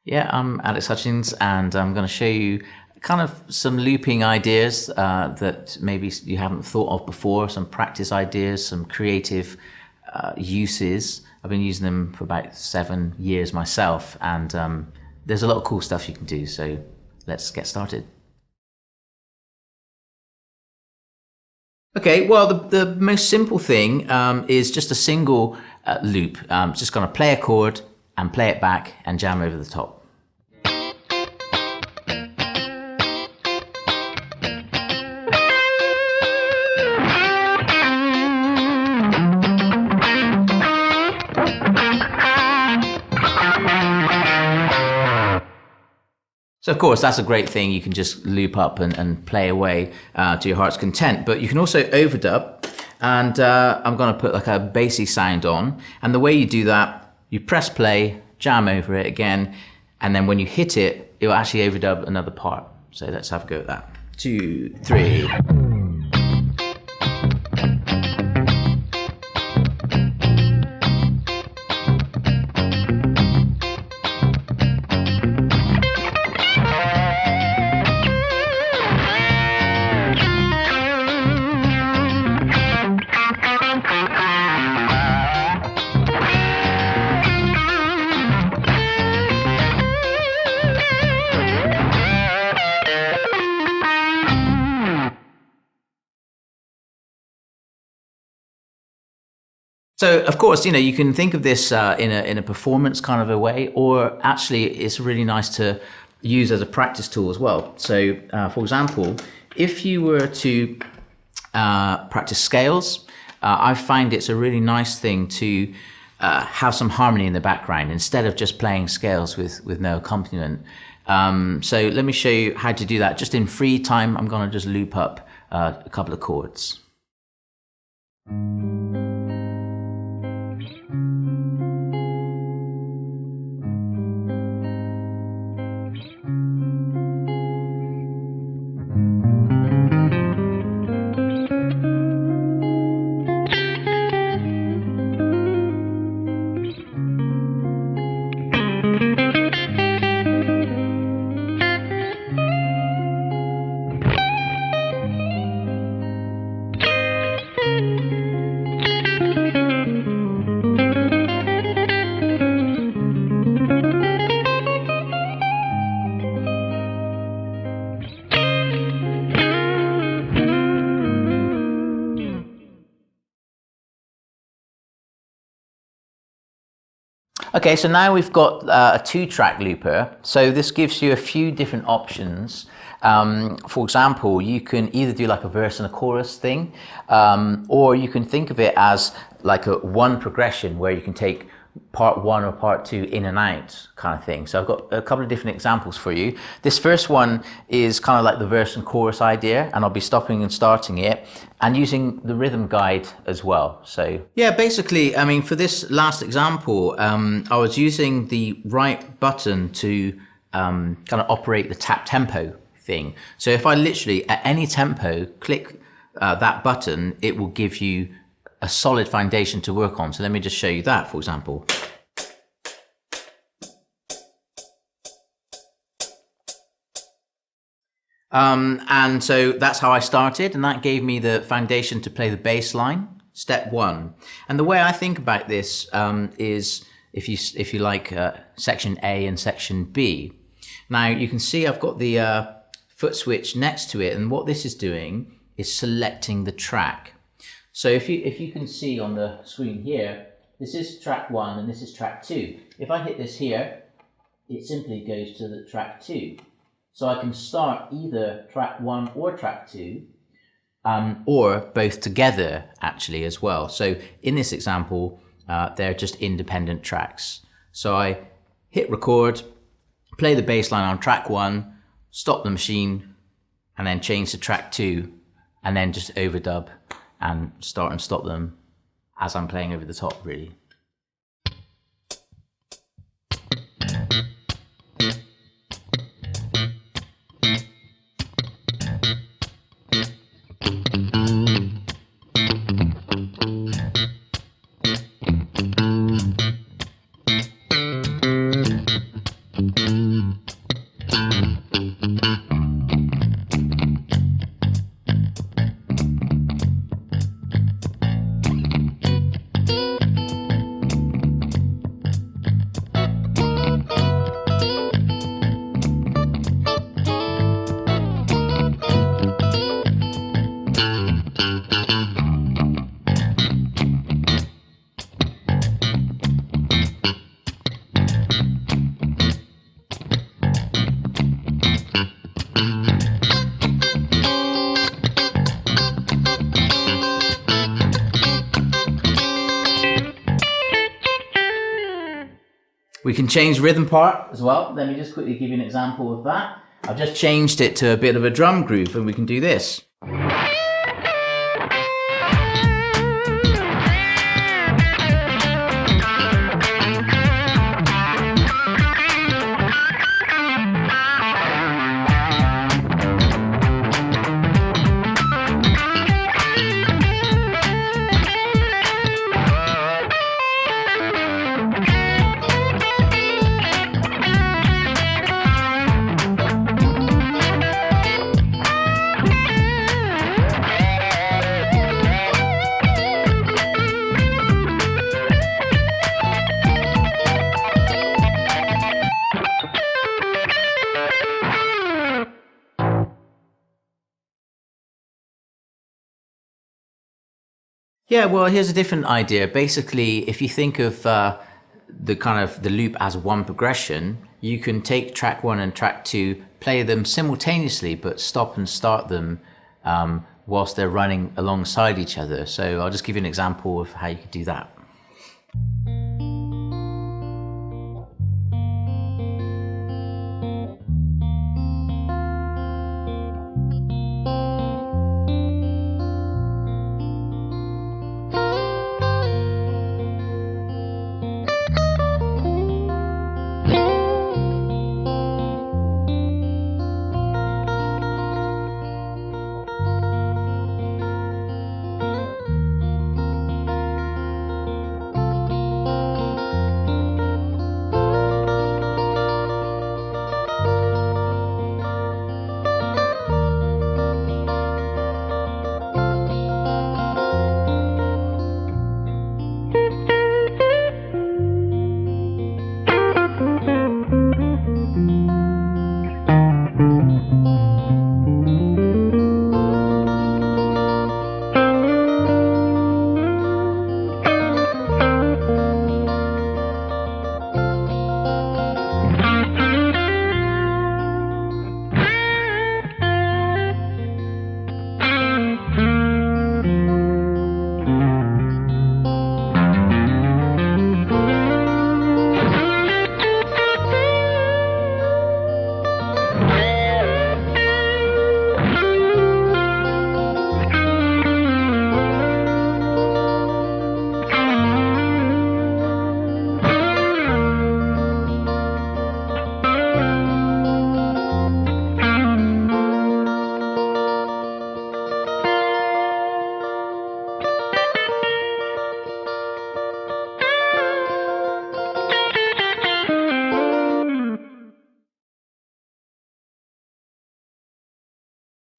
Yeah, I'm Alex Hutchings, and I'm going to show you kind of some looping ideas that maybe you haven't thought of before, some practice ideas, some creative uses. I've been using them for about 7 years myself, and there's a lot of cool stuff you can do, so let's get started. Okay, well, the most simple thing is just a single loop. Just going to play a chord and play it back and jam over the top. So of course that's a great thing, you can just loop up and play away to your heart's content, but you can also overdub, and I'm going to put like a bassy sound on, and the way you do that, you press play, jam over it again, and then when you hit it, it will actually overdub another part. So let's have a go at that. 2, 3. So of course, you know, you can think of this in a performance kind of a way, or actually it's really nice to use as a practice tool as well. So for example, if you were to practice scales, I find it's a really nice thing to have some harmony in the background instead of just playing scales with no accompaniment. So let me show you how to do that. Just in free time, I'm going to just loop up a couple of chords. Okay, so now we've got a 2-track looper. So this gives you a few different options. For example, you can either do like a verse and a chorus thing, or you can think of it as like a one progression where you can take part 1 or part 2 in and out kind of thing. So I've got a couple of different examples for you. This first one is kind of like the verse and chorus idea, and I'll be stopping and starting it and using the rhythm guide as well. So yeah, basically, I mean, for this last example, I was using the right button to kind of operate the tap tempo thing. So if I literally at any tempo click that button, it will give you a solid foundation to work on. So let me just show you that, for example. And so that's how I started, and that gave me the foundation to play the bass line, step 1. And the way I think about this is if you like section A and section B. Now you can see I've got the foot switch next to it, and what this is doing is selecting the track. So if you can see on the screen here, this is track 1 and this is track 2. If I hit this here, it simply goes to the track 2. So I can start either track 1 or track 2, or both together actually as well. So in this example, they're just independent tracks. So I hit record, play the bass line on track 1, stop the machine, and then change to track 2, and then just overdub and start and stop them as I'm playing over the top, really. We can change rhythm part as well. Let me just quickly give you an example of that. I've just changed it to a bit of a drum groove, and we can do this. Yeah, well, here's a different idea. Basically, if you think of the loop as one progression, you can take track 1 and track 2, play them simultaneously, but stop and start them whilst they're running alongside each other. So I'll just give you an example of how you could do that.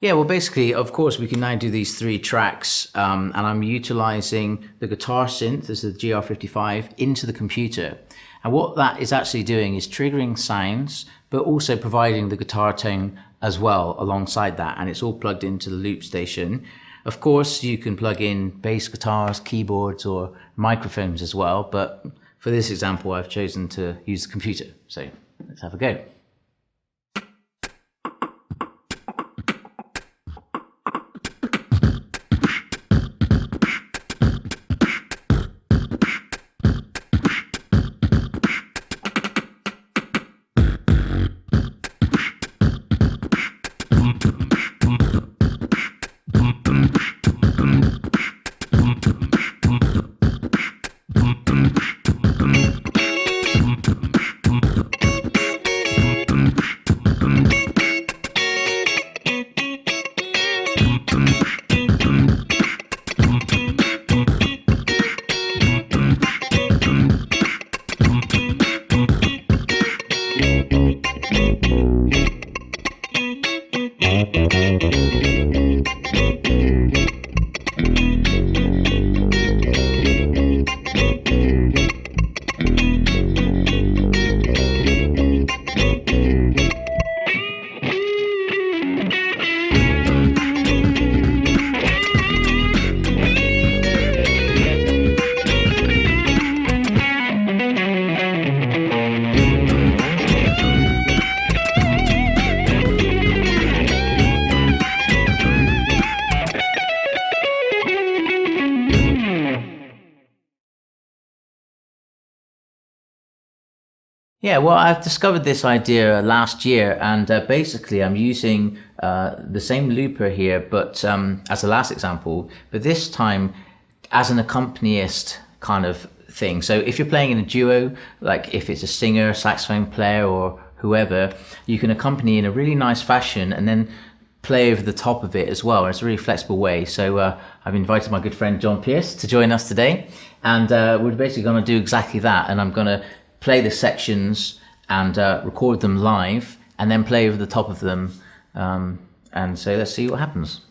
Yeah, well, basically, of course, we can now do these 3 tracks, and I'm utilizing the guitar synth, this is the GR55, into the computer. And what that is actually doing is triggering sounds, but also providing the guitar tone as well alongside that. And it's all plugged into the loop station. Of course, you can plug in bass guitars, keyboards, or microphones as well. But for this example, I've chosen to use the computer. So let's have a go. Yeah, well, I've discovered this idea last year, and basically I'm using the same looper here, but as the last example, but this time as an accompanist kind of thing. So if you're playing in a duo, like if it's a singer, saxophone player, or whoever, you can accompany in a really nice fashion and then play over the top of it as well. It's a really flexible way. So I've invited my good friend John Pierce to join us today, and we're basically going to do exactly that. And I'm going to play the sections and record them live and then play over the top of them. And so let's see what happens.